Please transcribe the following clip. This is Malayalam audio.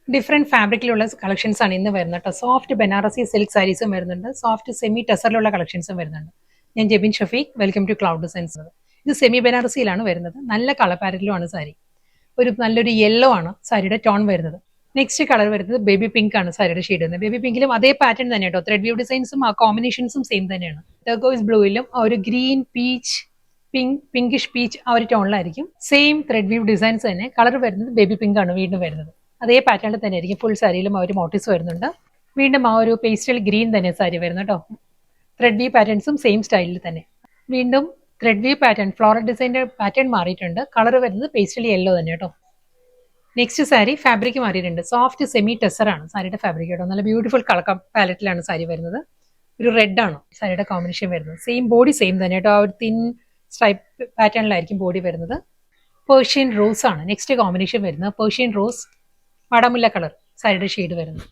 ഡിഫറെന്റ് ഫാബ്രിക്കിലുള്ള കളക്ഷൻസ് ആണ് ഇന്ന് വരുന്നത് കേട്ടോ. സോഫ്റ്റ് ബനാറസി സിൽക്ക് സാരീസും വരുന്നുണ്ട്, സോഫ്റ്റ് സെമി ടെസറിലുള്ള കളക്ഷൻസും വരുന്നുണ്ട്. ഞാൻ Jebin Shafeeq, welcome to Cloud Designs. ഇത് സെമി ബനാറസിയിലാണ് വരുന്നത്. നല്ല കളർ പാരറ്റിലുമാണ് സാരി. നല്ലൊരു യെല്ലോ ആണ് സാരിയുടെ ടോൺ വരുന്നത്. നെക്സ്റ്റ് കളർ വരുന്നത് ബേബി പിങ്ക് ആണ് സാരിയുടെ ഷെയ്ഡ് വരുന്നത്. ബേബി പിങ്കിലും അതേ പാറ്റേൺ തന്നെ കേട്ടോ. ത്രെഡ് വ്യൂ ഡിസൈൻസും ആ കോമ്പിനേഷൻസും സെയിം തന്നെയാണ്. ടർക്കോയിസ് ബ്ലൂയിലും ആ ഒരു ഗ്രീൻ പീച്ച് പിങ്കിഷ് പീച്ച് ആ ഒരു ടോണിലായിരിക്കും. സെയിം ത്രെഡ് വ്യൂ ഡിസൈൻസ് തന്നെ. കളർ വരുന്നത് ബേബി പിങ്ക് ആണ് വീണ്ടും വരുന്നത്. അതേ പാറ്റേണിൽ തന്നെ ആയിരിക്കും ഫുൾ സാരിയിലും ആ ഒരു മോട്ടീവ്സ് വരുന്നുണ്ട്. വീണ്ടും ആ ഒരു പേസ്റ്റൽ ഗ്രീൻ തന്നെ സാരി വരുന്നത് കേട്ടോ. ത്രെഡ് വ്യൂ പാറ്റേൺസും സെയിം സ്റ്റൈലിൽ തന്നെ. വീണ്ടും ത്രെഡ് വ്യൂ പാറ്റേൺ, ഫ്ലോറൽ ഡിസൈൻ്റെ പാറ്റേൺ മാറിയിട്ടുണ്ട്. കളർ വരുന്നത് പേസ്റ്റൽ യെല്ലോ തന്നെ കേട്ടോ. നെക്സ്റ്റ് സാരി ഫാബ്രിക് മാറിയിട്ടുണ്ട്. സോഫ്റ്റ് സെമി ടെസർ ആണ് സാരിയുടെ ഫാബ്രിക് കേട്ടോ. നല്ല ബ്യൂട്ടിഫുൾ കളർ പാലറ്റിലാണ് സാരി വരുന്നത്. ഒരു റെഡ് ആണ് സാരിയുടെ കോമ്പിനേഷൻ വരുന്നത്. സെയിം ബോഡി സെയിം തന്നെ കേട്ടോ. ആ ഒരു തിൻ സ്ട്രൈപ്പ് പാറ്റേണിലായിരിക്കും ബോഡി വരുന്നത്. പേർഷ്യൻ റോസ് ആണ് നെക്സ്റ്റ് കോമ്പിനേഷൻ വരുന്നത്. പേർഷ്യൻ റോസ്, മടമുല്ല കളർ സാരിയുടെ ഷെയ്ഡ് വരുന്നത്.